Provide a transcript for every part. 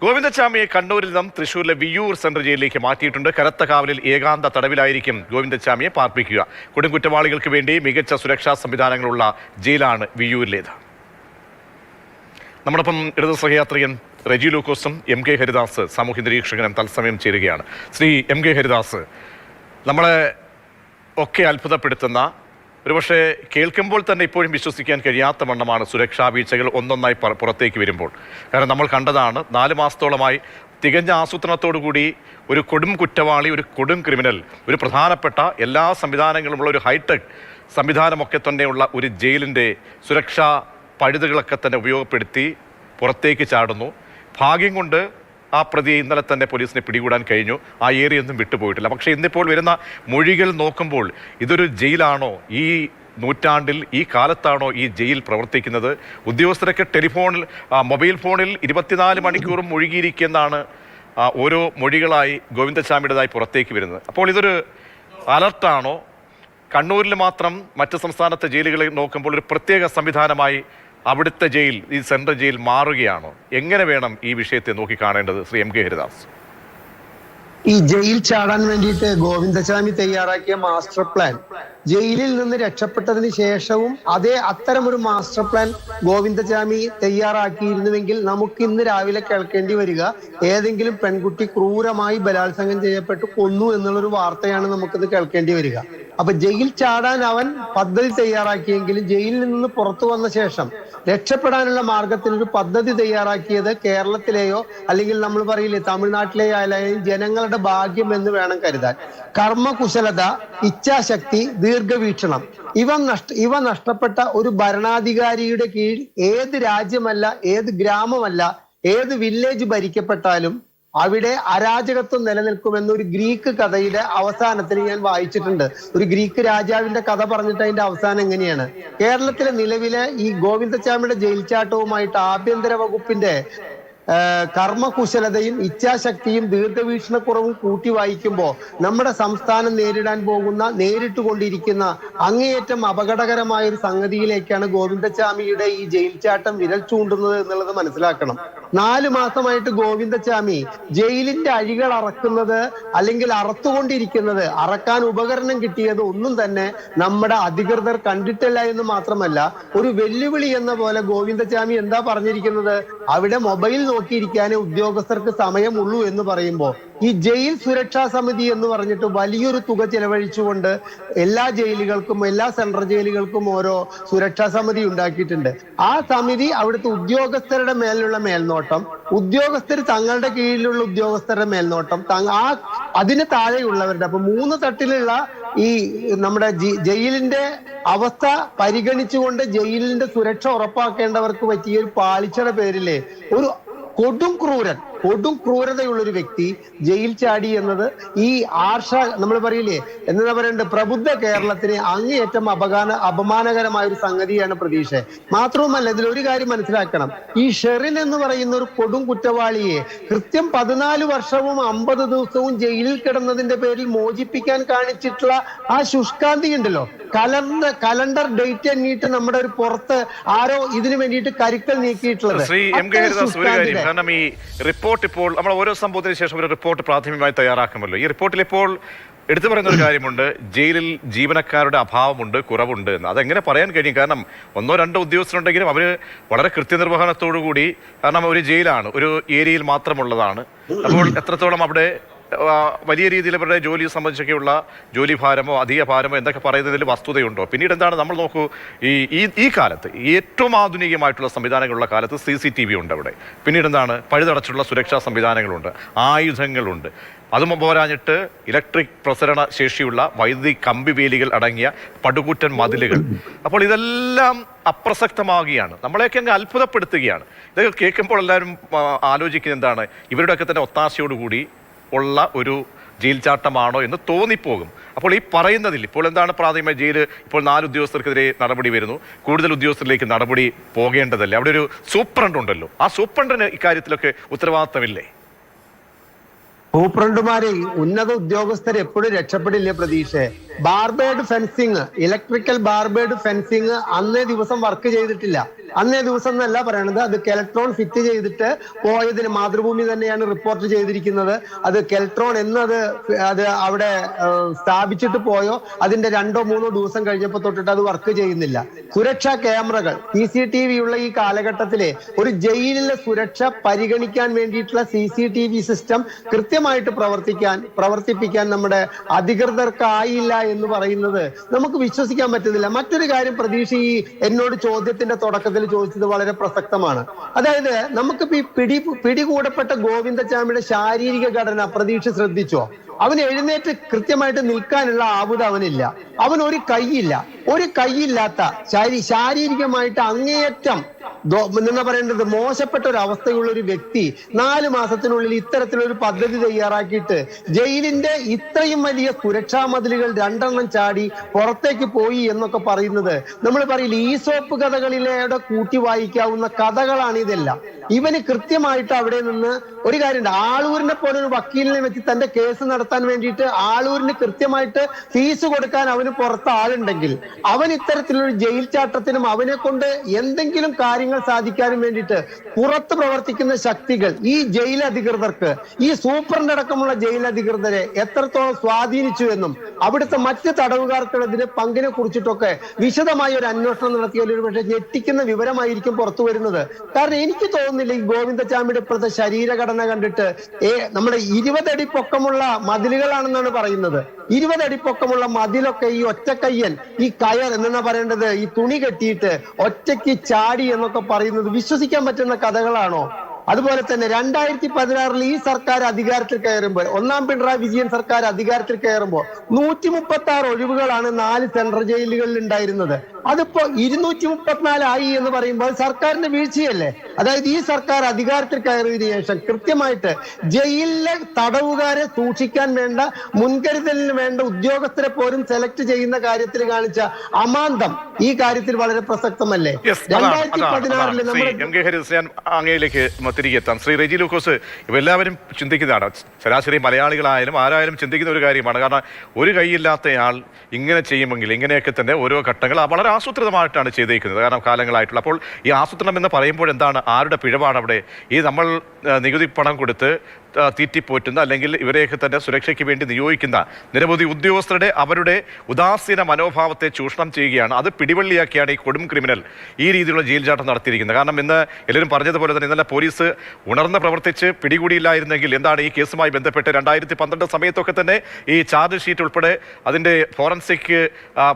ഗോവിന്ദച്ചാമിയെ കണ്ണൂരിൽ നിന്നും തൃശൂരിലെ വിയ്യൂർ സെൻട്രൽ ജയിലിലേക്ക് മാറ്റിയിട്ടുണ്ട്. കനത്ത കാവലിൽ ഏകാന്ത തടവിലായിരിക്കും ഗോവിന്ദച്ചാമിയെ പാർപ്പിക്കുക. കൊടുംകുറ്റവാളികൾക്ക് വേണ്ടി മികച്ച സുരക്ഷാ സംവിധാനങ്ങളുള്ള ജയിലാണ് വിയ്യൂരിലേത്. നമ്മോടൊപ്പം ഇടതു സഹയാത്രികൻ റെജി ലൂക്കോസും എം കെ ഹരിദാസ് സാമൂഹ്യ നിരീക്ഷകനും തത്സമയം ചേരുകയാണ്. ശ്രീ എം കെ ഹരിദാസ്, നമ്മളെ ഒക്കെ അത്ഭുതപ്പെടുത്തുന്ന, ഒരുപക്ഷെ കേൾക്കുമ്പോൾ തന്നെ ഇപ്പോഴും വിശ്വസിക്കാൻ കഴിയാത്ത വണ്ണമാണ് സുരക്ഷാ വീഴ്ചകൾ ഒന്നൊന്നായി പുറത്തേക്ക് വരുമ്പോൾ. കാരണം നമ്മൾ കണ്ടതാണ് 4 മാസത്തോളമായി തികഞ്ഞ ആസൂത്രണത്തോടുകൂടി ഒരു കൊടും കുറ്റവാളി, ഒരു കൊടും ക്രിമിനൽ, ഒരു പ്രധാനപ്പെട്ട എല്ലാ സംവിധാനങ്ങളുമുള്ള ഒരു ഹൈടെക് സംവിധാനമൊക്കെ തന്നെയുള്ള ഒരു ജയിലിൻ്റെ സുരക്ഷാ പഴുതുകളൊക്കെ തന്നെ ഉപയോഗപ്പെടുത്തി പുറത്തേക്ക് ചാടുന്നു. ഭാഗ്യം കൊണ്ട് ആ പ്രതിയെ ഇന്നലെ തന്നെ പോലീസിനെ പിടികൂടാൻ കഴിഞ്ഞു. ആ ഏരിയൊന്നും വിട്ടുപോയിട്ടില്ല. പക്ഷേ ഇന്നിപ്പോൾ വരുന്ന മൊഴികൾ നോക്കുമ്പോൾ ഇതൊരു ജയിലാണോ, ഈ നൂറ്റാണ്ടിൽ ഈ കാലത്താണോ ഈ ജയിൽ പ്രവർത്തിക്കുന്നത്? ഉദ്യോഗസ്ഥരൊക്കെ മൊബൈൽ ഫോണിൽ 24 മണിക്കൂറും മുഴുകിയിരിക്കുന്നതാണ് ഓരോ മൊഴികളായി ഗോവിന്ദച്ചാമിയുടേതായി പുറത്തേക്ക് വരുന്നത്. അപ്പോൾ ഇതൊരു അലർട്ടാണോ? കണ്ണൂരിൽ മാത്രം മറ്റ് സംസ്ഥാനത്തെ ജയിലുകളിൽ നോക്കുമ്പോൾ ഒരു പ്രത്യേക സംവിധാനമായി അവിടുത്തെ ജയിൽ, ഈ സെൻട്രൽ ജയിൽ മാറുകയാണോ? എങ്ങനെ വേണം ഈ വിഷയത്തെ നോക്കിക്കാണേണ്ടത് ശ്രീ എം കെ ഹരിദാസ്? ഈ ജയിൽ ചാടാൻ വേണ്ടിയിട്ട് ഗോവിന്ദച്ചാമി തയ്യാറാക്കിയ മാസ്റ്റർ പ്ലാൻ, ജയിലിൽ നിന്ന് രക്ഷപ്പെട്ടതിന് ശേഷവും അത്തരമൊരു മാസ്റ്റർ പ്ലാൻ ഗോവിന്ദച്ചാമി തയ്യാറാക്കിയിരുന്നുവെങ്കിൽ നമുക്ക് ഇന്ന് രാവിലെ കേൾക്കേണ്ടി വരിക ഏതെങ്കിലും പെൺകുട്ടി ക്രൂരമായി ബലാത്സംഗം ചെയ്യപ്പെട്ട് കൊന്നു എന്നുള്ളൊരു വാർത്തയാണ് നമുക്കിത് കേൾക്കേണ്ടി വരിക. അപ്പൊ ജയിൽ ചാടാൻ അവൻ പദ്ധതി തയ്യാറാക്കിയെങ്കിലും ജയിലിൽ നിന്ന് പുറത്തു വന്ന ശേഷം രക്ഷപ്പെടാനുള്ള മാർഗത്തിനൊരു പദ്ധതി തയ്യാറാക്കിയത് കേരളത്തിലെയോ അല്ലെങ്കിൽ നമ്മൾ പറയില്ലേ തമിഴ്നാട്ടിലെയോ ആയാലും ജനങ്ങളുടെ ഭാഗ്യം എന്ന് വേണം കരുതാൻ. കർമ്മകുശലത, ഇച്ഛാശക്തി, ദീർഘവീക്ഷണം ഇവ നഷ്ടപ്പെട്ട ഒരു ഭരണാധികാരിയുടെ കീഴിൽ ഏത് രാജ്യമല്ല, ഏത് ഗ്രാമമല്ല, ഏത് വില്ലേജ് ഭരിക്കപ്പെട്ടാലും അവിടെ അരാജകത്വം നിലനിൽക്കുമെന്നൊരു ഗ്രീക്ക് കഥയുടെ അവസാനത്തിൽ ഞാൻ വായിച്ചിട്ടുണ്ട്. ഒരു ഗ്രീക്ക് രാജാവിന്റെ കഥ പറഞ്ഞിട്ട് അതിന്റെ അവസാനം എങ്ങനെയാണ്? കേരളത്തിലെ നിലവിലെ ഈ ഗോവിന്ദച്ചാമിയുടെ ജയിൽ ചാട്ടവുമായിട്ട് ആഭ്യന്തര വകുപ്പിന്റെ കർമ്മകുശലതയും ഇച്ഛാശക്തിയും ദീർഘവീക്ഷണക്കുറവും കൂട്ടി വായിക്കുമ്പോൾ നമ്മുടെ സംസ്ഥാനം നേരിട്ടുകൊണ്ടിരിക്കുന്ന അങ്ങേയറ്റം അപകടകരമായ ഒരു സംഗതിയിലേക്കാണ് ഗോവിന്ദച്ചാമിയുടെ ഈ ജയിൽ ചാട്ടം വിരൽ ചൂണ്ടുന്നത് എന്നുള്ളത് മനസ്സിലാക്കണം. 4 മാസമായിട്ട് ഗോവിന്ദച്ചാമി ജയിലിന്റെ അഴികൾ അറക്കുന്നത് അല്ലെങ്കിൽ അറത്തുകൊണ്ടിരിക്കുന്നത്, അറക്കാൻ ഉപകരണം കിട്ടിയത് ഒന്നും തന്നെ നമ്മുടെ അധികൃതർ കണ്ടിട്ടില്ല എന്ന് മാത്രമല്ല, ഒരു വെല്ലുവിളി എന്ന പോലെ ഗോവിന്ദച്ചാമി എന്താ പറഞ്ഞിരിക്കുന്നത്? അവിടെ മൊബൈൽ നോക്കിയിരിക്കാനേ ഉദ്യോഗസ്ഥർക്ക് സമയമുള്ളൂ എന്ന് പറയുമ്പോൾ ഈ ജയിൽ സുരക്ഷാ സമിതി എന്ന് പറഞ്ഞിട്ട് വലിയൊരു തുക ചെലവഴിച്ചുകൊണ്ട് എല്ലാ ജയിലുകൾക്കും, എല്ലാ സെൻട്രൽ ജയിലുകൾക്കും ഓരോ സുരക്ഷാ സമിതി ഉണ്ടാക്കിയിട്ടുണ്ട്. ആ സമിതി അവിടുത്തെ ഉദ്യോഗസ്ഥരുടെ മേലുള്ള മേൽനോട്ടം, ഉദ്യോഗസ്ഥർ തങ്ങളുടെ കീഴിലുള്ള ഉദ്യോഗസ്ഥരുടെ മേൽനോട്ടം, അതിന് താഴെയുള്ളവരുടെ, അപ്പൊ 3 തട്ടിലുള്ള ഈ നമ്മുടെ ജയിലിന്റെ അവസ്ഥ പരിഗണിച്ചുകൊണ്ട് ജയിലിന്റെ സുരക്ഷ ഉറപ്പാക്കേണ്ടവർക്ക് പറ്റിയ ഒരു പാളിച്ചയുടെ പേരിലെ ഒരു കൊടും ക്രൂരതയുള്ള ഒരു വ്യക്തി ജയിൽ ചാടി എന്നത് ഈ നമ്മൾ പറയില്ലേ എന്താ പറയണ്ടത്, പ്രബുദ്ധ കേരളത്തിന് അങ്ങേയറ്റം അപമാനകരമായ ഒരു സംഗതിയാണ് പ്രതീക്ഷ. മാത്രവുമല്ല, ഇതിലൊരു കാര്യം മനസ്സിലാക്കണം. ഈ ഷെറിൻ എന്ന് പറയുന്ന ഒരു കൊടും കുറ്റവാളിയെ കൃത്യം 14 വർഷവും 50 ദിവസവും ജയിലിൽ കിടന്നതിന്റെ പേരിൽ മോചിപ്പിക്കാൻ കാണിച്ചിട്ടുള്ള ആ ശുഷ്കാന്തി ഉണ്ടല്ലോ, കലണ്ടർ ഡേറ്റ് എണ്ണിയിട്ട് നമ്മുടെ ഒരു പുറത്ത് ആരോ ഇതിനു വേണ്ടിയിട്ട് കരുക്കൾ നീക്കിയിട്ടുള്ളത്. കാരണം ഈ റിപ്പോർട്ട് ഇപ്പോൾ നമ്മൾ ഓരോ സംഭവത്തിന് ശേഷം ഒരു റിപ്പോർട്ട് പ്രാഥമികമായി തയ്യാറാക്കുമല്ലോ. ഈ റിപ്പോർട്ടിൽ ഇപ്പോൾ എടുത്തു പറയുന്ന ഒരു കാര്യമുണ്ട്, ജയിലിൽ ജീവനക്കാരുടെ അഭാവമുണ്ട്, കുറവുണ്ട് എന്ന്. അതെങ്ങനെ പറയാൻ കഴിയും? കാരണം 1-2 ഉദ്യോഗസ്ഥരുണ്ടെങ്കിലും അവർ വളരെ കൃത്യനിർവഹണത്തോടു കൂടി, കാരണം ഒരു ജയിലാണ്, ഒരു ഏരിയയിൽ മാത്രമുള്ളതാണ്. അപ്പോൾ എത്രത്തോളം അവിടെ വലിയ രീതിയിൽ അവരുടെ ജോലിയെ സംബന്ധിച്ചൊക്കെയുള്ള ജോലി ഭാരമോ അധിക ഭാരമോ എന്തൊക്കെ പറയുന്നതിൽ വസ്തുതയുണ്ടോ? പിന്നീട് എന്താണ് നമ്മൾ നോക്കൂ, ഈ കാലത്ത് ഏറ്റവും ആധുനികമായിട്ടുള്ള സംവിധാനങ്ങളുള്ള കാലത്ത് CCTV ഉണ്ട് അവിടെ. പിന്നീട് എന്താണ്, പഴുതടച്ചുള്ള സുരക്ഷാ സംവിധാനങ്ങളുണ്ട്, ആയുധങ്ങളുണ്ട്. അതും പോരാഞ്ഞിട്ട് ഇലക്ട്രിക് പ്രസരണ ശേഷിയുള്ള വൈദ്യുതി കമ്പിവേലികൾ അടങ്ങിയ പടുകൂറ്റൻ മതിലുകൾ. അപ്പോൾ ഇതെല്ലാം അപ്രസക്തമാകുകയാണ്, നമ്മളെയൊക്കെ അങ്ങ് അത്ഭുതപ്പെടുത്തുകയാണ്. ഇതൊക്കെ കേൾക്കുമ്പോൾ എല്ലാവരും ആലോചിക്കുന്നത് എന്താണ്, ഇവരുടെയൊക്കെ തന്നെ ഒത്താശയോടുകൂടി ഉള്ള ഒരു ജയിൽ ചാട്ടമാണോ എന്ന് തോന്നിപ്പോകും. അപ്പോൾ ഈ പറയുന്നതിൽ ഇപ്പോൾ എന്താണ് പ്രാഥമിക ജയിൽ, ഇപ്പോൾ 4 ഉദ്യോഗസ്ഥർക്കെതിരെ നടപടി വരുന്നു, കൂടുതൽ ഉദ്യോഗസ്ഥരിലേക്ക് നടപടി പോകേണ്ടതല്ലേ? അവിടെ ഒരു സൂപ്രണ്ട് ഉണ്ടല്ലോ, ആ സൂപ്രണ്ടിന് ഇക്കാര്യത്തിലൊക്കെ ഉത്തരവാദിത്തമില്ലേ? സൂപ്രണ്ടുമാരെ, ഉന്നത ഉദ്യോഗസ്ഥർ എപ്പോഴും രക്ഷപ്പെടില്ലേ പ്രതീക്ഷ? ബാർബേഡ് ഫെൻസിങ്, ഇലക്ട്രിക്കൽ ബാർബേഡ് ഫെൻസിങ് അന്നേ ദിവസം വർക്ക് ചെയ്തിട്ടില്ല. അന്നേ ദിവസം എന്നല്ല പറയണത്, അത് കെൽട്രോൺ ഫിറ്റ് ചെയ്തിട്ട് പോയതിന് മാതൃഭൂമി തന്നെയാണ് റിപ്പോർട്ട് ചെയ്തിരിക്കുന്നത്. അത് കെൽട്രോൺ എന്നത് അത് അവിടെ സ്ഥാപിച്ചിട്ട് പോയോ അതിന്റെ 2-3 ദിവസം കഴിഞ്ഞപ്പോൾ തൊട്ടിട്ട് അത് വർക്ക് ചെയ്യുന്നില്ല. സുരക്ഷാ ക്യാമറകൾ CCTV ഉള്ള ഈ കാലഘട്ടത്തിലെ ഒരു ജയിലിലെ സുരക്ഷ പരിഗണിക്കാൻ വേണ്ടിയിട്ടുള്ള CCTV സിസ്റ്റം കൃത്യമായിട്ട് പ്രവർത്തിപ്പിക്കാൻ നമ്മുടെ അധികൃതർക്കായില്ല എന്ന് പറയുന്നത് നമുക്ക് വിശ്വസിക്കാൻ പറ്റുന്നില്ല. മറ്റൊരു കാര്യം പ്രതീക്ഷ ഈ എന്നോട് ചോദ്യത്തിന്റെ തുടക്കത്തിൽ ചോദിച്ചത് വളരെ പ്രസക്തമാണ്. അതായത് നമുക്കിപ്പോ ഈ പിടികൂടപ്പെട്ട ഗോവിന്ദച്ചാമിയുടെ ശാരീരിക ഘടന പ്രതീക്ഷ ശ്രദ്ധിച്ചോ? അവന് എഴുന്നേറ്റ് കൃത്യമായിട്ട് നിൽക്കാനുള്ള ആവുത അവനില്ല. അവൻ ഒരു കൈയില്ലാത്ത ശാരീരികമായിട്ട് അങ്ങേയറ്റം എന്താ പറയേണ്ടത് മോശപ്പെട്ട ഒരു അവസ്ഥയുള്ള ഒരു വ്യക്തി 4 മാസത്തിനുള്ളിൽ ഇത്തരത്തിലൊരു പദ്ധതി തയ്യാറാക്കിയിട്ട് ജയിലിന്റെ ഇത്രയും വലിയ സുരക്ഷാ മതിലുകൾ 2 ചാടി പുറത്തേക്ക് പോയി എന്നൊക്കെ പറയുന്നത് നമ്മൾ പറയില്ല, ഈസോപ്പ് കഥകളിലൂടെ കൂട്ടി വായിക്കാവുന്ന കഥകളാണ് ഇതെല്ലാം. ഇവന് കൃത്യമായിട്ട് അവിടെ നിന്ന് ഒരു കാര്യമുണ്ട്, ആളൂരിനെ പോലെ ഒരു വക്കീലിനെ വെച്ച് തന്റെ കേസ് നടത്താൻ വേണ്ടിയിട്ട് ആളൂരിന് കൃത്യമായിട്ട് ഫീസ് കൊടുക്കാൻ അവന് പുറത്ത് ആളുണ്ടെങ്കിൽ അവൻ ഇത്തരത്തിലൊരു ജയിൽ ചാട്ടത്തിനും അവനെ കൊണ്ട് എന്തെങ്കിലും കാര്യങ്ങൾ സാധിക്കാനും വേണ്ടിയിട്ട് പുറത്ത് പ്രവർത്തിക്കുന്ന ശക്തികൾ ഈ ജയിൽ അധികൃതർക്ക്, ഈ സൂപ്രണ്ട് അടക്കമുള്ള ജയിൽ അധികൃതരെ എത്രത്തോളം സ്വാധീനിച്ചു എന്നും അവിടുത്തെ മറ്റ് തടവുകാർക്കെതിരെ പങ്കിനെ കുറിച്ചിട്ടൊക്കെ വിശദമായ ഒരു അന്വേഷണം നടത്തിയാൽ ഒരു പക്ഷേ ഞെട്ടിക്കുന്ന വിവരമായിരിക്കും പുറത്തു വരുന്നത്. കാരണം എനിക്ക് തോന്നുന്നില്ല ഈ ഗോവിന്ദച്ചാമിയുടെ ഇപ്പോഴത്തെ ശരീരഘടന കണ്ടിട്ട് നമ്മുടെ 20 അടി പൊക്കമുള്ള മതിലുകളാണെന്നാണ് പറയുന്നത്. 20 അടി പൊക്കമുള്ള മതിലൊക്കെ ഈ ഒറ്റക്കയ്യൻ ഈ കയർ എന്നാ പറയേണ്ടത് ഈ തുണി കെട്ടിയിട്ട് ഒറ്റയ്ക്ക് ചാടി എന്നൊക്കെ പറയുന്നത് വിശ്വസിക്കാൻ പറ്റുന്ന കഥകളാണോ? അതുപോലെ തന്നെ 2016 ഈ സർക്കാർ അധികാരത്തിൽ കയറുമ്പോൾ, 1ാം പിണറായി വിജയൻ സർക്കാർ അധികാരത്തിൽ കയറുമ്പോൾ 136 ഒഴിവുകളാണ് 4 സെൻട്രൽ ജയിലുകളിൽ ഉണ്ടായിരുന്നത്. അതിപ്പോ 234 ആയി എന്ന് പറയുമ്പോൾ സർക്കാരിന്റെ വീഴ്ചയല്ലേ? അതായത് ഈ സർക്കാർ അധികാരത്തിൽ കയറിയതിനു ശേഷം കൃത്യമായിട്ട് ജയിലിലെ തടവുകാരെ സൂക്ഷിക്കാൻ വേണ്ട മുൻകരുതലിന് വേണ്ട ഉദ്യോഗസ്ഥരെ പോലും സെലക്ട് ചെയ്യുന്ന കാര്യത്തിൽ കാണിച്ച അമാന്തം ഈ കാര്യത്തിൽ വളരെ പ്രസക്തമല്ലേ? 2016 നമ്മൾ തിരികെ എത്താം. ശ്രീ റെജി ലൂക്കോസ്, ഇവെല്ലാവരും ചിന്തിക്കുന്നതാണ്, ശരാശരി മലയാളികളായാലും ആരായാലും ചിന്തിക്കുന്ന ഒരു കാര്യമാണ്. കാരണം ഒരു കൈയില്ലാത്തയാൾ ഇങ്ങനെ ചെയ്യുമെങ്കിൽ ഇങ്ങനെയൊക്കെ തന്നെ ഓരോ ഘട്ടങ്ങൾ വളരെ ആസൂത്രിതമായിട്ടാണ് ചെയ്തേക്കുന്നത്, കാരണം കാലങ്ങളായിട്ടുള്ള. അപ്പോൾ ഈ ആസൂത്രണം എന്ന് പറയുമ്പോൾ എന്താണ്, ആരുടെ പിഴവാണ് അവിടെ? ഈ നമ്മൾ നികുതി പണം കൊടുത്ത് തീറ്റിപ്പോറ്റുന്ന അല്ലെങ്കിൽ ഇവരെയൊക്കെ തന്നെ സുരക്ഷയ്ക്ക് വേണ്ടി നിയോഗിക്കുന്ന നിരവധി ഉദ്യോഗസ്ഥരുടെ അവരുടെ ഉദാസീന മനോഭാവത്തെ ചൂഷണം ചെയ്യുകയാണ്. അത് പിടിവള്ളിയാക്കിയാണ് ഈ കൊടും ക്രിമിനൽ ഈ രീതിയിലുള്ള ജയിൽ ചാട്ടം നടത്തിയിരിക്കുന്നത്. കാരണം ഇന്ന് എല്ലാവരും പറഞ്ഞതുപോലെ തന്നെ ഇന്നലെ പോലീസ് ഉണർന്ന് പ്രവർത്തിച്ച് പിടികൂടിയില്ലായിരുന്നെങ്കിൽ എന്താണ് ഈ കേസുമായി ബന്ധപ്പെട്ട് 2012 സമയത്തൊക്കെ തന്നെ ഈ ചാർജ് ഷീറ്റ് ഉൾപ്പെടെ അതിൻ്റെ ഫോറൻസിക്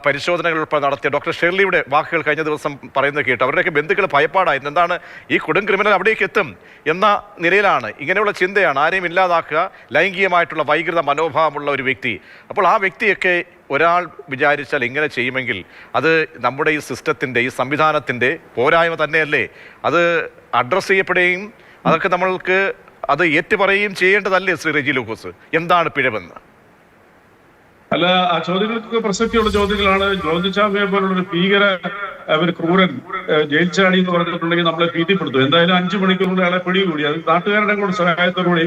പരിശോധനകൾ ഉൾപ്പെടെ നടത്തിയ ഡോക്ടർ ഷെർലിയുടെ വാക്കുകൾ കഴിഞ്ഞ ദിവസം പറയുന്നത് കേട്ടു. അവരുടെയൊക്കെ ബന്ധുക്കൾ ഭയപ്പാടായിരുന്നു. എന്താണ് ഈ കൊടും ക്രിമിനൽ അവിടേക്ക് എത്തും എന്ന നിലയിലാണ്, ഇങ്ങനെയുള്ള ചിന്തയാണ്, ആരെയും ഇല്ലാതാക്കുക, ലൈംഗികമായിട്ടുള്ള വൈകൃത മനോഭാവമുള്ള ഒരു വ്യക്തി. അപ്പോൾ ആ വ്യക്തിയൊക്കെ ഒരാൾ വിചാരിച്ചാൽ ഇങ്ങനെ ചെയ്യുമെങ്കിൽ അത് നമ്മുടെ ഈ സിസ്റ്റത്തിൻ്റെ ഈ സംവിധാനത്തിൻ്റെ പോരായ്മ തന്നെയല്ലേ? അത് അഡ്രസ്സ് ചെയ്യപ്പെടുകയും അതൊക്കെ നമ്മൾക്ക് അത് ഏറ്റുപറയുകയും ചെയ്യേണ്ടതല്ലേ? ശ്രീ റെജി ലൂക്കോസ്, എന്താണ് പിഴവെന്ന്? അല്ല, ആ ചോദ്യങ്ങൾക്ക് പ്രസക്തിയുള്ള ചോദ്യങ്ങളാണ്. ഗോവിന്ദച്ചാമിയെ പോലുള്ള ഒരു ഭീകര ഒരു ക്രൂരൻ ജയിൽ ചാടി എന്ന് പറഞ്ഞിട്ടുണ്ടെങ്കിൽ നമ്മളെ ഭീതിപ്പെടുത്തും. എന്തായാലും 5 മണിക്കൂറിൽ അയാളെ പിടികൂടി. അത് നാട്ടുകാരുടെ കൂടെ സഹായത്തോടുകൂടി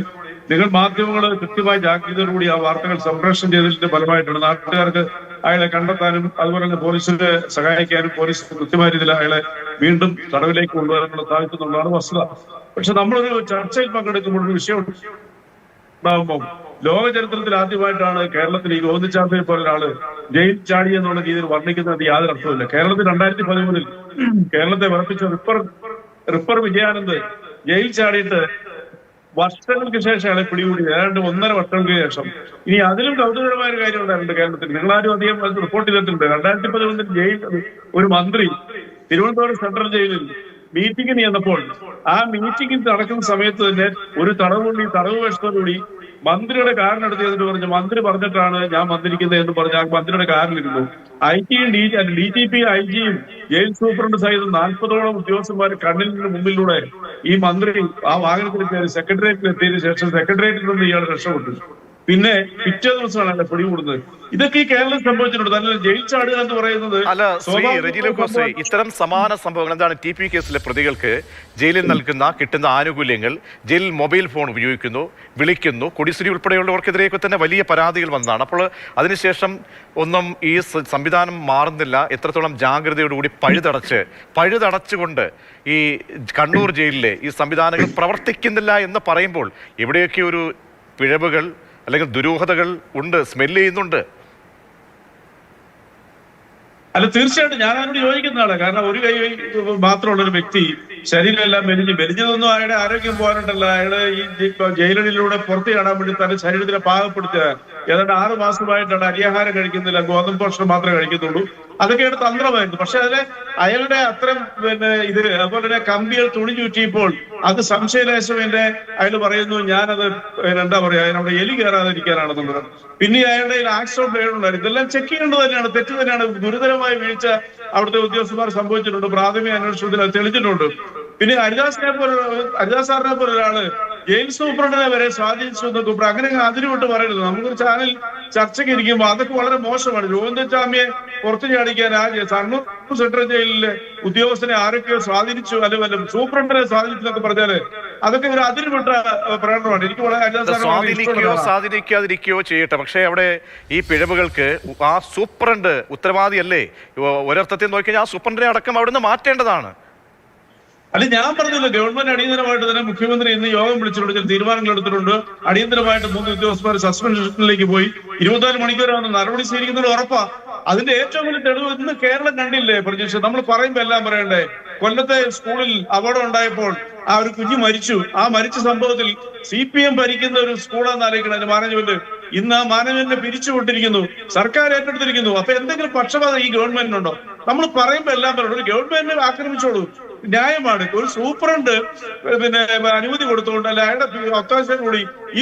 നിങ്ങൾ മാധ്യമങ്ങൾ കൃത്യമായ ജാഗ്രതയോടുകൂടി ആ വാർത്തകൾ സംപ്രേഷണം ചെയ്തതിന്റെ ഫലമായിട്ടാണ് നാട്ടുകാർക്ക് അയാളെ കണ്ടെത്താനും അതുപോലെ തന്നെ പോലീസിനെ സഹായിക്കാനും പോലീസ് കൃത്യമായ രീതിയിൽ അയാളെ വീണ്ടും തടവിലേക്ക് കൊണ്ടുവരാനുള്ള സാധിക്കുന്നുള്ളതാണ് വസ്തുത. പക്ഷെ നമ്മളൊരു ചർച്ചയിൽ പങ്കെടുക്കുമ്പോൾ ഒരു വിഷയം ഉണ്ടാകുമ്പോൾ ലോക ചരിത്രത്തിൽ ആദ്യമായിട്ടാണ് കേരളത്തിൽ ഈ ഗോവിന്ദച്ചാമിയെ പോലെ ഒരാള് ജയിൽ ചാടി എന്നുള്ള രീതിയിൽ വർണ്ണിക്കുന്നത് യാതൊരു അർത്ഥമില്ല. കേരളത്തിൽ 2013 കേരളത്തെ വിറപ്പിച്ച റിപ്പർ വിജയാനന്ദ് ജയിൽ ചാടിയിട്ട് വർഷങ്ങൾക്ക് ശേഷം അയാളെ പിടികൂടി, ഏതാണ്ട് 1.5 വർഷങ്ങൾക്ക് ശേഷം. ഇനി അതിലും കൗതുകരമായ ഒരു കാര്യം ഉണ്ടായിട്ടുണ്ട് കേരളത്തിൽ, നിങ്ങളാരും അധികം റിപ്പോർട്ട് ചെയ്തിട്ടുണ്ട്. 2013 ജയിൽ ഒരു മന്ത്രി തിരുവനന്തപുരം സെൻട്രൽ ജയിലിൽ മീറ്റിംഗിന് ചെന്നപ്പോൾ ആ മീറ്റിംഗിൽ നടക്കുന്ന സമയത്ത് തന്നെ ഒരു തടവ് വേഷത്തോടുകൂടി മന്ത്രിയുടെ കാറിനടുത്ത് ചെയ്തിട്ട് പറഞ്ഞു, മന്ത്രി പറഞ്ഞിട്ടാണ് ഞാൻ വന്നിരിക്കുന്നത് എന്ന് പറഞ്ഞ് ആ മന്ത്രിയുടെ കാറിലിരുന്നു. DGP IG-യും ജയിൽ സൂപ്രണ്ട് സഹിതം 40ഓളം ഉദ്യോഗസ്ഥന്മാർ കണ്ണിൽ നിന്ന് മുമ്പിലൂടെ ഈ മന്ത്രി ആ വാഹനത്തിൽ കയറി സെക്രട്ടേറിയറ്റിൽ എത്തിയതിനു ശേഷം സെക്രട്ടേറിയറ്റിൽ നിന്ന് ഇയാൾ രക്ഷപ്പെട്ടു. പിന്നെ പിറ്റേ ദിവസമാണ് അയാളെ പിടികൂടുന്നത്. ഇതൊക്കെ ഈ കേരളം സംഭവിച്ചിട്ടുണ്ട്. നല്ല ജയിൽ ചാടുക എന്ന് പറയുന്നത് അല്ല ശ്രീ റെജി ലൂക്കോസ്, ഇത്തരം സമാന സംഭവങ്ങൾ എന്താണ് TP കേസിലെ പ്രതികൾക്ക് ജയിലിൽ കിട്ടുന്ന ആനുകൂല്യങ്ങൾ, ജയിലിൽ മൊബൈൽ ഫോൺ ഉപയോഗിക്കുന്നു, വിളിക്കുന്നു, കൊടിസുരി ഉൾപ്പെടെയുള്ളവർക്കെതിരെയൊക്കെ തന്നെ വലിയ പരാതികൾ വന്നതാണ്. അപ്പോൾ അതിനുശേഷം ഒന്നും ഈ സംവിധാനം മാറുന്നില്ല. എത്രത്തോളം ജാഗ്രതയോടുകൂടി പഴുതടച്ചുകൊണ്ട് ഈ കണ്ണൂർ ജയിലിലെ ഈ സംവിധാനങ്ങൾ പ്രവർത്തിക്കുന്നില്ല എന്ന് പറയുമ്പോൾ എവിടെയൊക്കെ ഒരു പിഴവുകൾ അല്ലെങ്കിൽ ദുരൂഹതകൾ ഉണ്ട്, സ്മെല്ല് ചെയ്യുന്നുണ്ട്. അല്ല, തീർച്ചയായിട്ടും ഞാൻ അതിനോട് യോജിക്കുന്നതാണ്. കാരണം ഒരു കൈ മാത്രമുള്ള ഒരു വ്യക്തി ശരീരമെല്ലാം മെലിഞ്ഞതൊന്നും അയാളുടെ ആരോഗ്യം പോകാനുണ്ടല്ല. അയാള് ഈ ജയിലിലൂടെ പുറത്ത് ചാടാൻ വേണ്ടി തന്നെ ശരീരത്തിനെ പാകപ്പെടുത്തുക. ഏതാണ്ട് 6 മാസമായിട്ടാണ് അരിയാഹാരം കഴിക്കുന്നില്ല, ഗോതമ്പ് ഭക്ഷണം മാത്രമേ കഴിക്കുന്നുള്ളൂ. അതൊക്കെയാണ് തന്ത്രമായിരുന്നു. പക്ഷെ അതിലെ അയാളുടെ അത്തരം അതുപോലെ തന്നെ കമ്പികൾ തുണി ചുറ്റിയപ്പോൾ അത് സംശയലേശമെന്റെ അയാൾ പറയുന്നു ഞാനത് എന്താ പറയാ അതിനവിടെ എലി കയറാതിരിക്കാനാണെന്നുള്ളത്. പിന്നെ അയാളുടെ ആക്ഷൻ ബ്ലേഡ് ഉണ്ടായിരുന്നു. ഇതെല്ലാം ചെക്ക് ചെയ്യേണ്ടത് തന്നെയാണ്, തെറ്റ് തന്നെയാണ്. ഗുരുതരമായ വീഴ്ച അവിടുത്തെ ഉദ്യോഗസ്ഥന്മാർ സംഭവിച്ചിട്ടുണ്ട്. പ്രാഥമിക അന്വേഷണത്തിൽ അത് തെളിഞ്ഞിട്ടുണ്ട്. പിന്നെ ഹരിദാസ് സാറിനെ പോലെ ഒരാള് ജയിൽ സൂപ്രണ്ടിനെ വരെ സ്വാധീനിച്ചു എന്നൊക്കെ അങ്ങനെ അതിരുവിട്ട് പറയരുത്. നമുക്കൊരു ചാനൽ ചർച്ചയ്ക്ക് ഇരിക്കുമ്പോൾ അതൊക്കെ വളരെ മോശമാണ്. ഗോവിന്ദസ്വാമിയെ പുറത്തു ചാടിക്കാൻ കണ്ണൂർ സെൻട്രൽ ജയിലിലെ ഉദ്യോഗസ്ഥനെ ആരൊക്കെയോ സ്വാധീനിച്ചു, അല്ലെങ്കിൽ സൂപ്രണ്ടിനെ സ്വാധീനിച്ചു എന്നൊക്കെ പറഞ്ഞാല് അതൊക്കെ ഒരു അതിരുവിട്ട പ്രകടനമാണ്. എനിക്ക് വളരെ സ്വാധീനിക്കാതിരിക്കുകയോ ചെയ്യട്ടെ, പക്ഷേ അവിടെ ഈ പിഴവുകൾക്ക് ആ സൂപ്രണ്ട് ഉത്തരവാദിയല്ലേ? ഒരർത്ഥത്തിൽ നോക്കിയാൽ ആ സൂപ്രണ്ടിനെ അടക്കം അവിടുന്ന് മാറ്റേണ്ടതാണ്. അല്ല, ഞാൻ പറഞ്ഞില്ല, ഗവൺമെന്റ് അടിയന്തരമായിട്ട് തന്നെ മുഖ്യമന്ത്രി ഇന്ന് യോഗം വിളിച്ചിട്ടുണ്ട്, ചില തീരുമാനങ്ങൾ എടുത്തിട്ടുണ്ട്. അടിയന്തരമായിട്ട് 3 ഉദ്യോഗസ്ഥന്മാർ സസ്പെൻഷനിലേക്ക് പോയി 24 മണിക്കൂറാണ് നടപടി സ്വീകരിക്കുന്നത് ഉറപ്പാ. അതിന്റെ ഏറ്റവും വലിയ തെളിവ് ഇന്ന് കേരളം കണ്ടില്ലേ പ്രതീക്ഷ? നമ്മൾ പറയുമ്പോ എല്ലാം പറയണ്ടേ? കൊല്ലത്തെ സ്കൂളിൽ അപകടം ഉണ്ടായപ്പോൾ ആ ഒരു കുഞ്ഞ് മരിച്ചു. ആ മരിച്ച സംഭവത്തിൽ CPM ഭരിക്കുന്ന ഒരു സ്കൂളാന്ന് ആലോചിക്കണം. അതിന്റെ മാനേജ്മെന്റ് ഇന്ന് ആ മാനേജ്മെന്റിനെ പിരിച്ചുവിട്ടിരിക്കുന്നു, സർക്കാർ ഏറ്റെടുത്തിരിക്കുന്നു. അപ്പൊ എന്തെങ്കിലും പക്ഷപാതം ഈ ഗവൺമെന്റിനുണ്ടോ? നമ്മൾ പറയുമ്പോ എല്ലാം പറയണം. ഗവൺമെന്റിനെ ആക്രമിച്ചോളൂ, ന്യായമാണ്. ഒരു സൂപ്രണ്ട് അനുമതി കൊടുത്തുകൊണ്ട് അല്ല അയാളുടെ ഒത്താശയോടുകൂടി ഈ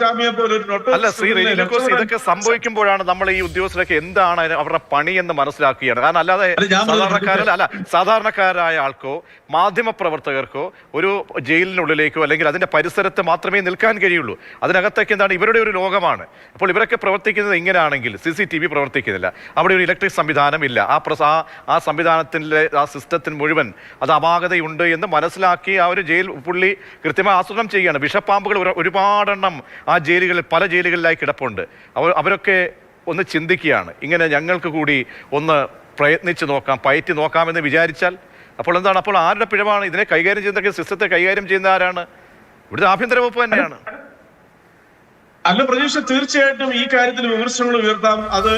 ചാമിയെ പോലെ അല്ല ശ്രീ റെജി ലൂക്കോസ്, ഇതൊക്കെ സംഭവിക്കുമ്പോഴാണ് നമ്മൾ ഈ ഉദ്യോഗസ്ഥരൊക്കെ എന്താണ് അവരുടെ പണി എന്ന് മനസ്സിലാക്കുകയാണ്. കാരണം അല്ലാതെ സാധാരണക്കാരായ ആൾക്കോ മാധ്യമപ്രവർത്തകർക്കോ ഒരു ജയിലിനുള്ളിലേക്കോ അല്ലെങ്കിൽ അതിന്റെ പരിസരത്ത് മാത്രമേ നിൽക്കാൻ കഴിയുള്ളൂ. അതിനകത്തേക്ക് എന്താണ് ഇവരുടെ ഒരു ലോകമാണ്. അപ്പോൾ ഇവരൊക്കെ പ്രവർത്തിക്കുന്നത് ഇങ്ങനെയാണെങ്കിൽ CCTV പ്രവർത്തിക്കുന്നില്ല, അവിടെ ഒരു ഇലക്ട്രിക് സംവിധാനം ഇല്ല, ആ സംവിധാനത്തിലെ ആ സിസ്റ്റത്തിന് മുഴുവൻ അത് അപാകതയുണ്ട് എന്ന് മനസ്സിലാക്കി ആ ഒരു ജയിൽ പുള്ളി കൃത്യമായി ആസൂത്രണം ചെയ്യുകയാണ്. വിഷപ്പാമ്പുകൾ ഒരുപാടെണ്ണം ആ ജയിലുകളിൽ പല ജയിലുകളിലായി കിടപ്പുണ്ട്. അവരൊക്കെ ഒന്ന് ചിന്തിക്കുകയാണ്, ഇങ്ങനെ ഞങ്ങൾക്ക് കൂടി ഒന്ന് പ്രയത്നിച്ച് നോക്കാം, പയറ്റി നോക്കാമെന്ന് വിചാരിച്ചാൽ അപ്പോൾ എന്താണ്? അപ്പോൾ ആരുടെ പിഴവാണ്? ഇതിനെ കൈകാര്യം ചെയ്യുന്ന സിസ്റ്റത്തെ കൈകാര്യം ചെയ്യുന്ന ആരാണ്? ഇവിടുത്തെ ആഭ്യന്തര വകുപ്പ് തന്നെയാണ്. അല്ല പ്രതീക്ഷ, തീർച്ചയായിട്ടും ഈ കാര്യത്തിൽ വിമർശനങ്ങൾ ഉയർത്താം. അത്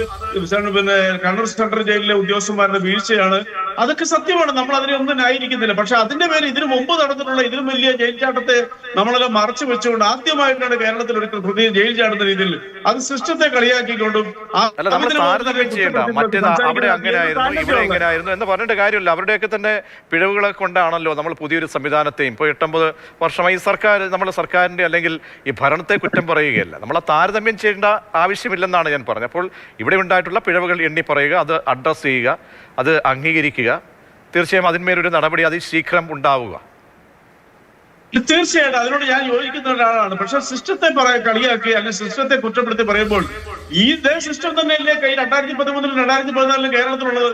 കണ്ണൂർ സെൻട്രൽ ജയിലിലെ ഉദ്യോഗസ്ഥന്മാരുടെ വീഴ്ചയാണ്, അതൊക്കെ സത്യമാണ്. നമ്മൾ അതിനെ ഒന്നും ന്യായീകരിക്കുന്നില്ല. പക്ഷെ അതിന്റെ പേര് ഇതിനു മുമ്പ് നടന്നിട്ടുള്ള ഇതിലും വലിയ ജയിൽ ചാട്ടത്തെ നമ്മളെല്ലാം മറച്ചു വെച്ചുകൊണ്ട് ആദ്യമായിട്ടാണ് കേരളത്തിൽ ഒരു പുതിയ ജയിൽ ചാടുന്ന രീതിയിൽ അത് സിസ്റ്റത്തെ കളിയാക്കിക്കൊണ്ടും താരതമ്യം ചെയ്യേണ്ട മറ്റേത് അവിടെ അങ്ങനെയായിരുന്നു ഇവിടെ എങ്ങനെയായിരുന്നു എന്ന് പറഞ്ഞിട്ട് കാര്യമില്ല. അവരുടെയൊക്കെ തന്നെ പിഴവുകളെ കൊണ്ടാണല്ലോ നമ്മൾ പുതിയൊരു സംവിധാനത്തെയും ഇപ്പോൾ 8-9 വർഷമായി നമ്മുടെ സർക്കാരിന്റെ അല്ലെങ്കിൽ ഈ ഭരണത്തെ കുറ്റം പറയുകയല്ല. നമ്മളെ താരതമ്യം ചെയ്യേണ്ട ആവശ്യമില്ലെന്നാണ് ഞാൻ പറഞ്ഞത്. അപ്പോൾ ഇവിടെ ഉണ്ടായിട്ടുള്ള പിഴവുകൾ എണ്ണി പറയുക, അത് അഡ്രസ് ചെയ്യുക, അത് അംഗീകരിക്കുക. തീർച്ചയായും അതിന്മേലൊരു നടപടി അതിശീഘ്രം ഉണ്ടാവുക. തീർച്ചയായിട്ടും അതിനോട് ഞാൻ യോജിക്കുന്ന ഒരാളാണ്. പക്ഷെ സിസ്റ്റത്തെ കളിയാക്കി അല്ലെങ്കിൽ സിസ്റ്റത്തെ കുറ്റപ്പെടുത്തി പറയുമ്പോൾ ഈ ഇതേ സിസ്റ്റം തന്നെയല്ലേ 2013 2014 കേരളത്തിലുള്ളത്?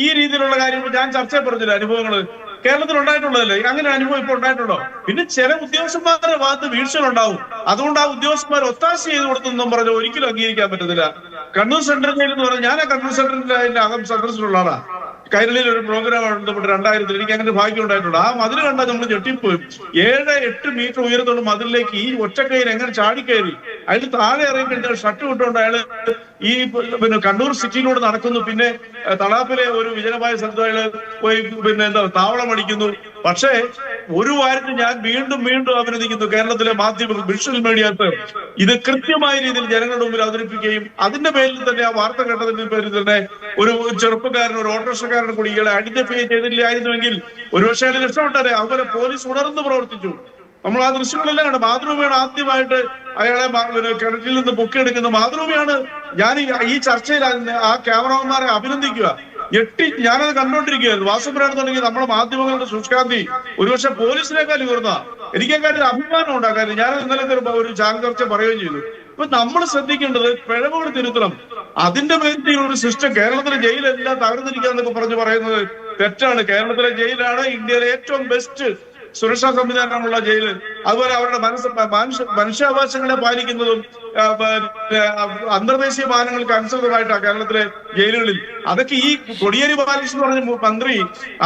ഈ രീതിയിലുള്ള കാര്യങ്ങൾ ഞാൻ ചർച്ച പറഞ്ഞില്ല. അനുഭവങ്ങൾ കേരളത്തിൽ ഉണ്ടായിട്ടുള്ളതല്ലേ? അങ്ങനെ അനുഭവം ഇപ്പോൾ ഉണ്ടായിട്ടുണ്ടോ? പിന്നെ ചില ഉദ്യോഗസ്ഥന്മാരുടെ ഭാഗത്ത് വീഴ്ചകളുണ്ടാവും. അതുകൊണ്ട് ആ ഉദ്യോഗസ്ഥന്മാർ ഒത്താശ ചെയ്ത് കൊടുത്തെന്നും പറഞ്ഞ് ഒരിക്കലും അംഗീകരിക്കാൻ പറ്റത്തില്ല. കണ്ണൂർ സെൻട്രൽ ജയിൽ എന്ന് പറഞ്ഞാൽ ഞാൻ ആ കണ്ണൂർ സെൻട്രലിന്റെ അതിന്റെ അകം സന്ദർശിച്ചിട്ടുള്ള ആളാണ്. കൈരളിയിൽ ഒരു പ്രോഗ്രാം ബന്ധപ്പെട്ട് 2000 എനിക്ക് അങ്ങനെ ഭാഗ്യം ഉണ്ടായിട്ടുണ്ട്. ആ മതിൽ കണ്ടാൽ നമ്മൾ ഞെട്ടിപ്പോയി. 7-8 മീറ്റർ ഉയരത്തോട് മതിലിലേക്ക് ഈ ഒറ്റക്കൈയിൽ എങ്ങനെ ചാടിക്കയറി? അതിൽ താഴെ ഇറങ്ങി കഴിഞ്ഞാൽ ഷർട്ട് വിട്ടുകൊണ്ട് അയാള് ഈ കണ്ണൂർ സിറ്റിയിലൂടെ നടക്കുന്നു. പിന്നെ തളാപ്പിലെ ഒരു വിജനമായ സ്ഥലത്ത് അയാള് പോയി താവളം അടിക്കുന്നു. പക്ഷേ ഒരു കാര്യത്തിൽ ഞാൻ വീണ്ടും അഭിനന്ദിക്കുന്നു കേരളത്തിലെ മാധ്യമ വിഷ്വൽ മീഡിയത്ത് ഇത് കൃത്യമായ രീതിയിൽ ജനങ്ങളുടെ മുമ്പിൽ അവതരിപ്പിക്കുകയും അതിന്റെ പേരിൽ തന്നെ ആ വാർത്ത കേട്ടതിന്റെ പേരിൽ തന്നെ ഒരു ചെറുപ്പക്കാരൻ ഒരു ഓട്ടോറിക്ഷക്കാരൻ കൂടി ഇയാളെ ഐഡന്റിഫൈ ചെയ്തില്ലായിരുന്നുവെങ്കിൽ ഒരുപക്ഷെ അയാൾ രക്ഷപ്പെട്ടെ. അവരെ പോലീസ് ഉണർന്ന് പ്രവർത്തിച്ചു. നമ്മൾ ആ ദൃശ്യങ്ങളെല്ലാം കണ്ട്. മാതൃഭൂമിയാണ് ആദ്യമായിട്ട് അയാളെ കിണറ്റിൽ നിന്ന് പൊക്കിയെടുക്കുന്ന മാതൃഭൂമിയാണ്. ഞാൻ ഈ ചർച്ചയിൽ ആ ക്യാമറമാന്മാരെ അഭിനന്ദിക്കുക. ഞാനത് കണ്ടോണ്ടിരിക്കുകയായിരുന്നു. വാസുപ്രാണെന്നുണ്ടെങ്കിൽ നമ്മുടെ മാധ്യമങ്ങളുടെ ശുഷ്കാന്തി ഒരുപക്ഷെ പോലീസിനേക്കാൾ ഉയർന്ന എനിക്കെക്കാട്ടിൽ അഭിമാനം ഉണ്ടാക്കാനും ഞാൻ ഇന്നലത്തെ ഒരു ചാനൽ പറയുകയും ചെയ്തു. ഇപ്പൊ നമ്മൾ ശ്രദ്ധിക്കേണ്ടത് പിഴവുകൾ തിരുത്തണം. അതിന്റെ പേരിൽ ഒരു സിസ്റ്റം കേരളത്തിലെ ജയിലെല്ലാം തകർന്നിരിക്കാന്നൊക്കെ പറയുന്നത് തെറ്റാണ്. കേരളത്തിലെ ജയിലാണ് ഇന്ത്യയിലെ ഏറ്റവും ബെസ്റ്റ് സുരക്ഷാ സംവിധാനമുള്ള ജയില്. അതുപോലെ അവരുടെ മനുഷ്യാവകാശങ്ങളെ പാലിക്കുന്നതും അന്തർദേശീയ മാനങ്ങൾക്ക് അനുസൃതമായിട്ടാണ് കേരളത്തിലെ ജയിലുകളിൽ. അതൊക്കെ ഈ കോടിയേരി ബാലകൃഷ്ണൻ എന്ന് പറഞ്ഞ മന്ത്രി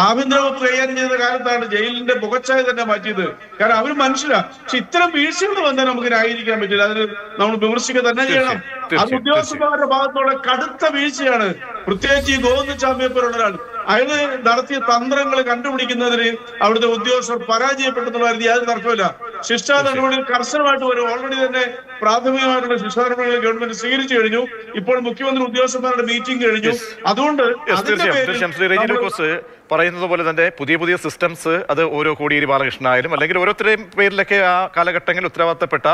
ആഭ്യന്തര വകുപ്പ് കൈകാര്യം ചെയ്ത കാലത്താണ് ജയിലിന്റെ മുഖച്ഛായ തന്നെ മാറ്റിയത്. കാരണം അവർ മനുഷ്യരാ. പക്ഷെ ഇത്തരം വീഴ്ചകൾ വന്നാൽ നമുക്ക് ന്യായീകരിക്കാൻ പറ്റില്ല. അതിന് നമ്മൾ വിമർശിക്കുക തന്നെ ചെയ്യണം. അത് ഉദ്യോഗസ്ഥന്മാരുടെ ഭാഗത്തുള്ള കടുത്ത വീഴ്ചയാണ്. പ്രത്യേകിച്ച് ഈ ഗോവിന്ദസ്വാമിയെ പോലുള്ള ഒരാൾ അയാള് നടത്തിയ തന്ത്രങ്ങൾ കണ്ടുപിടിക്കുന്നതിന് അവിടുത്തെ ഉദ്യോഗസ്ഥർ പരാജയപ്പെട്ടെന്നുള്ള കരുതി യാതൊരു തർക്കമില്ല. ശിക്ഷാ നടപടികൾ കർശനമായിട്ട് വരും. ഓൾറെഡി തന്നെ പ്രാഥമികമായിട്ടുള്ള ശിക്ഷാ നടപടികൾ ഗവൺമെന്റ് സ്വീകരിച്ചു കഴിഞ്ഞു. ഇപ്പോൾ മുഖ്യമന്ത്രി ഉദ്യോഗസ്ഥന്മാരുടെ മീറ്റിംഗ് കഴിഞ്ഞു. അതുകൊണ്ട് പറയുന്നത് പോലെ തന്നെ പുതിയ പുതിയ സിസ്റ്റംസ് അത് ഓരോ കോടിയേരി ബാലകൃഷ്ണനായാലും അല്ലെങ്കിൽ ഓരോരുത്തരുടെയും പേരിലൊക്കെ ആ കാലഘട്ടങ്ങളിൽ ഉത്തരവാദിത്തപ്പെട്ട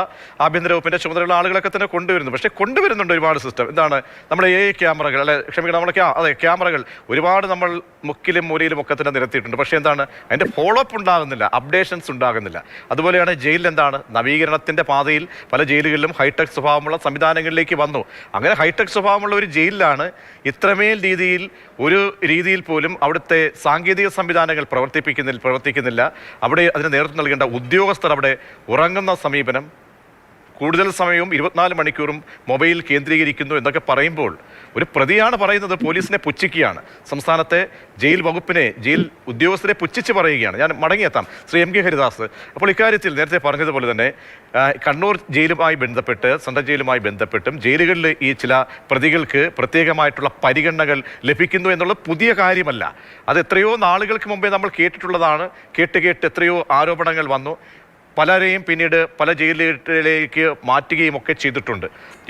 ആഭ്യന്തര വകുപ്പിന്റെ ചുമതലയുള്ള ആളുകളൊക്കെ തന്നെ കൊണ്ടുവരുന്നു. പക്ഷേ കൊണ്ടുവരുന്നുണ്ട് ഒരുപാട് സിസ്റ്റം. എന്താണ് നമ്മുടെ ക്യാമറകൾ, അല്ലെ ക്ഷമിക്കണം, നമ്മളെ ക്യാമറകൾ ഒരുപാട് നമ്മൾ മുക്കിലും മൂലയിലും ഒക്കെ തന്നെ നിരത്തിയിട്ടുണ്ട്. പക്ഷേ എന്താണ് അതിന്റെ ഫോളോ അപ്പ് ഉണ്ടാകുന്നില്ല, അപ്ഡേഷൻസ് ഉണ്ടാകുന്നില്ല. അതുപോലെയാണ് ജയിലിൽ എന്താണ് നവീകരണത്തിന്റെ പാതയിൽ പല ജയിലുകളിലും ഹൈടെക് സ്വഭാവമുള്ള സംവിധാനങ്ങളിലേക്ക് വന്നു. അങ്ങനെ ഹൈടെക് സ്വഭാവമുള്ള ഒരു ജയിലിലാണ് ഇത്രമേൽ രീതിയിൽ പോലും അവിടുത്തെ സാങ്കേതിക സംവിധാനങ്ങൾ പ്രവർത്തിക്കുന്നില്ല. അവിടെ അതിന് നേതൃത്വം നൽകേണ്ട ഉദ്യോഗസ്ഥർ അവിടെ ഉറങ്ങുന്ന സമീപനം, കൂടുതൽ സമയവും 24 മണിക്കൂറും മൊബൈൽ കേന്ദ്രീകരിക്കുന്നു എന്നൊക്കെ പറയുമ്പോൾ ഒരു പ്രതിയാണ് പറയുന്നത് പോലീസിനെ പുച്ഛിക്കുകയാണ്. സംസ്ഥാനത്തെ ജയിൽ വകുപ്പിനെ, ജയിൽ ഉദ്യോഗസ്ഥരെ പുച്ഛിച്ച് പറയുകയാണ്. ഞാൻ മടങ്ങിയെത്താം ശ്രീ എം കെ ഹരിദാസ്. അപ്പോൾ ഇക്കാര്യത്തിൽ നേരത്തെ പറഞ്ഞതുപോലെ തന്നെ കണ്ണൂർ ജയിലുമായി ബന്ധപ്പെട്ട്, സെൻട്രൽ ജയിലുമായി ബന്ധപ്പെട്ടും ജയിലുകളിൽ ഈ ചില പ്രതികൾക്ക് പ്രത്യേകമായിട്ടുള്ള പരിഗണനകൾ ലഭിക്കുന്നു എന്നുള്ളത് പുതിയ കാര്യമല്ല. അത് എത്രയോ നാളുകൾക്ക് മുമ്പേ നമ്മൾ കേട്ടിട്ടുള്ളതാണ്. കേട്ട് എത്രയോ ആരോപണങ്ങൾ വന്നു. പലരെയും പിന്നീട് പല ജയിലുകളിലേക്ക് മാറ്റുകയും ഒക്കെ ചെയ്തിട്ടുണ്ട്.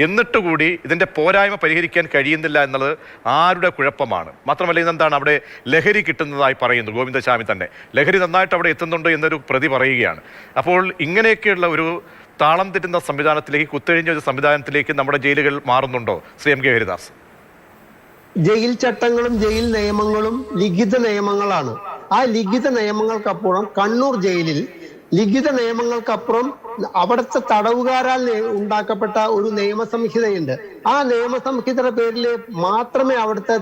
എന്നിട്ട് കൂടി ഇതിൻ്റെ പോരായ്മ പരിഹരിക്കാൻ കഴിയുന്നില്ല എന്നുള്ളത് ആരുടെ കുഴപ്പമാണ്? മാത്രമല്ല ഇതെന്താണ് അവിടെ ലഹരി കിട്ടുന്നതായി പറയുന്നു ഗോവിന്ദസ്വാമി തന്നെ. ലഹരി നന്നായിട്ട് അവിടെ എത്തുന്നുണ്ട് എന്നൊരു പ്രതി പറയുകയാണ്. അപ്പോൾ ഇങ്ങനെയൊക്കെയുള്ള ഒരു താളം തെറ്റുന്ന സംവിധാനത്തിലേക്ക്, കുത്തഴിഞ്ഞ ഒരു സംവിധാനത്തിലേക്ക് നമ്മുടെ ജയിലുകൾ മാറുന്നുണ്ടോ ശ്രീ എം കെ ഹരിദാസ്? ജയിൽ ചട്ടങ്ങളും ജയിൽ നിയമങ്ങളും ലിഖിത നിയമങ്ങളാണ്. ആ ലിഖിത നിയമങ്ങൾക്കപ്പുറം കണ്ണൂർ ജയിലിൽ ലിഖിത നിയമങ്ങൾക്കപ്പുറം അവിടുത്തെ തടവുകാരാൽ ഉണ്ടാക്കപ്പെട്ട ഒരു നിയമസംഹിതയുണ്ട്. ആ നിയമസംഹിതയുടെ പേരിൽ മാത്രമേ അവിടുത്തെ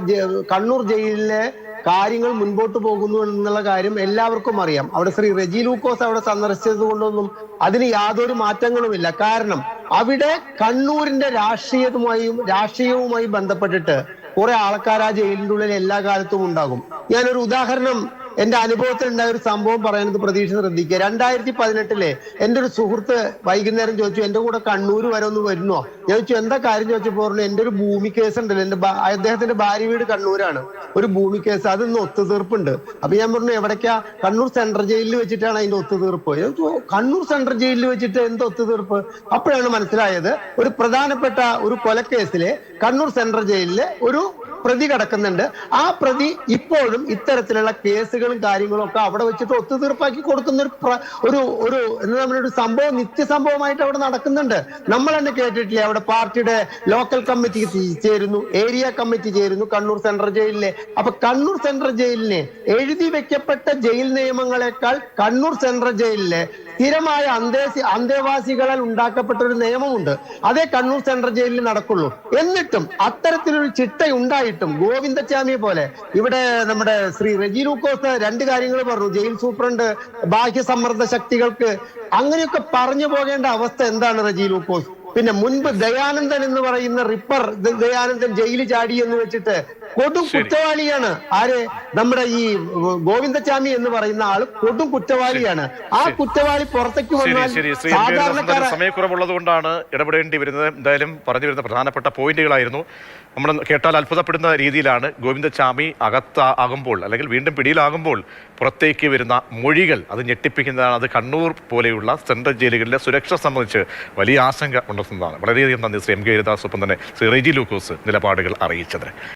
കണ്ണൂർ ജയിലിലെ കാര്യങ്ങൾ മുൻപോട്ട് പോകുന്നു എന്നുള്ള കാര്യം എല്ലാവർക്കും അറിയാം. അവിടെ ശ്രീ റെജി ലൂക്കോസ് അവിടെ സന്ദർശിച്ചത് കൊണ്ടൊന്നും അതിന് യാതൊരു മാറ്റങ്ങളുമില്ല. കാരണം അവിടെ കണ്ണൂരിന്റെ രാഷ്ട്രീയവുമായി ബന്ധപ്പെട്ടിട്ട് കുറെ ആൾക്കാർ ആ ജയിലിന്റെ ഉള്ളിൽ എല്ലാ കാലത്തും ഉണ്ടാകും. ഞാനൊരു ഉദാഹരണം, എന്റെ അനുഭവത്തിൽ ഉണ്ടായ ഒരു സംഭവം പറയുന്നത് പ്രതീക്ഷ ശ്രദ്ധിക്കുക. 2018 എന്റെ ഒരു സുഹൃത്ത് വൈകുന്നേരം ചോദിച്ചു, എന്റെ കൂടെ കണ്ണൂർ വരെ ഒന്ന് വരുന്നോ? ഞാൻ ചോദിച്ചു എന്താ കാര്യം ചോദിച്ചപ്പോൾ പറഞ്ഞു, എന്റെ ഒരു ഭൂമി കേസ് ഉണ്ടല്ലോ, അദ്ദേഹത്തിന്റെ ഭാര്യ വീട് കണ്ണൂരാണ്, ഒരു ഭൂമി കേസ്, അതിന്ന് ഒത്തുതീർപ്പുണ്ട്. അപ്പൊ ഞാൻ പറഞ്ഞു എവിടേക്കാ? കണ്ണൂർ സെൻട്രൽ ജയിലിൽ വെച്ചിട്ടാണ് അതിന്റെ ഒത്തുതീർപ്പ്. കണ്ണൂർ സെൻട്രൽ ജയിലിൽ വെച്ചിട്ട് എന്ത് ഒത്തുതീർപ്പ്? അപ്പോഴാണ് മനസ്സിലായത് ഒരു പ്രധാനപ്പെട്ട ഒരു കൊലക്കേസിലെ കണ്ണൂർ സെൻട്രൽ ജയിലിലെ ഒരു പ്രതി കിടക്കുന്നുണ്ട്. ആ പ്രതി ഇപ്പോഴും ഇത്തരത്തിലുള്ള കേസുകളും കാര്യങ്ങളും ഒക്കെ അവിടെ വെച്ചിട്ട് ഒത്തുതീർപ്പാക്കി കൊടുക്കുന്ന ഒരു സംഭവം, നിത്യസംഭവമായിട്ട് അവിടെ നടക്കുന്നുണ്ട്. നമ്മൾ തന്നെ കേട്ടിട്ടില്ലേ, അവിടെ പാർട്ടിയുടെ ലോക്കൽ കമ്മിറ്റി ചേരുന്നു, ഏരിയ കമ്മിറ്റി ചേരുന്നു കണ്ണൂർ സെൻട്രൽ ജയിലിലെ. അപ്പൊ കണ്ണൂർ സെൻട്രൽ ജയിലിനെ എഴുതി വെക്കപ്പെട്ട ജയിൽ നിയമങ്ങളെക്കാൾ കണ്ണൂർ സെൻട്രൽ ജയിലിലെ സ്ഥിരമായ അന്തേവാസികളാൽ ഉണ്ടാക്കപ്പെട്ട ഒരു നിയമമുണ്ട്. അതേ കണ്ണൂർ സെൻട്രൽ ജയിലിൽ നടക്കുള്ളൂ. എന്നിട്ടും അത്തരത്തിലൊരു ചിട്ടയുണ്ടായിട്ടും ഗോവിന്ദസ്വാമിയെ പോലെ ഇവിടെ നമ്മുടെ ശ്രീ റെജി ലൂക്കോസ് 2 കാര്യങ്ങൾ പറഞ്ഞു. ജയിൽ സൂപ്രണ്ട് ബാഹ്യ സമ്മർദ്ദ ശക്തികൾക്ക് അങ്ങനെയൊക്കെ പറഞ്ഞു പോകേണ്ട അവസ്ഥ എന്താണ് റെജി ലൂക്കോസ്? പിന്നെ മുൻപ് ദയാനന്ദൻ എന്ന് പറയുന്ന റിപ്പർ ദയാനന്ദൻ ജയിലിൽ ചാടി എന്ന് വെച്ചിട്ട് കൊടും കുറ്റവാളിയാണ്. ആര്? നമ്മുടെ ഈ ഗോവിന്ദസ്വാമി എന്ന് പറയുന്ന ആള് കൊടും കുറ്റവാളിയാണ്. ആ കുറ്റവാളി പുറത്തേക്ക് വന്നാൽ സാധാരണക്കാര സമയക്കുറവുള്ളത് കൊണ്ടാണ് ഇടപെടേണ്ടി വരുന്നത്. എന്തായാലും പറഞ്ഞു വരുന്ന പ്രധാനപ്പെട്ട പോയിന്റുകളായിരുന്നു. നമ്മൾ കേട്ടാൽ അത്ഭുതപ്പെടുന്ന രീതിയിലാണ് ഗോവിന്ദസ്വാമി അകത്താകുമ്പോൾ അല്ലെങ്കിൽ വീണ്ടും പിടിയിലാകുമ്പോൾ പുറത്തേക്ക് വരുന്ന മൊഴികൾ. അത് ഞെട്ടിപ്പിക്കുന്നതാണ്. അത് കണ്ണൂർ പോലെയുള്ള സെൻട്രൽ ജയിലുകളിലെ സുരക്ഷ സംബന്ധിച്ച് വലിയ ആശങ്ക ഉണ്ടെന്നതാണ്. വളരെയധികം നന്ദി ശ്രീ എം കെ ഹരിദാസ്, ഒപ്പം തന്നെ ശ്രീ റെജി ലൂക്കോസ് നിലപാടുകൾ അറിയിച്ചത്.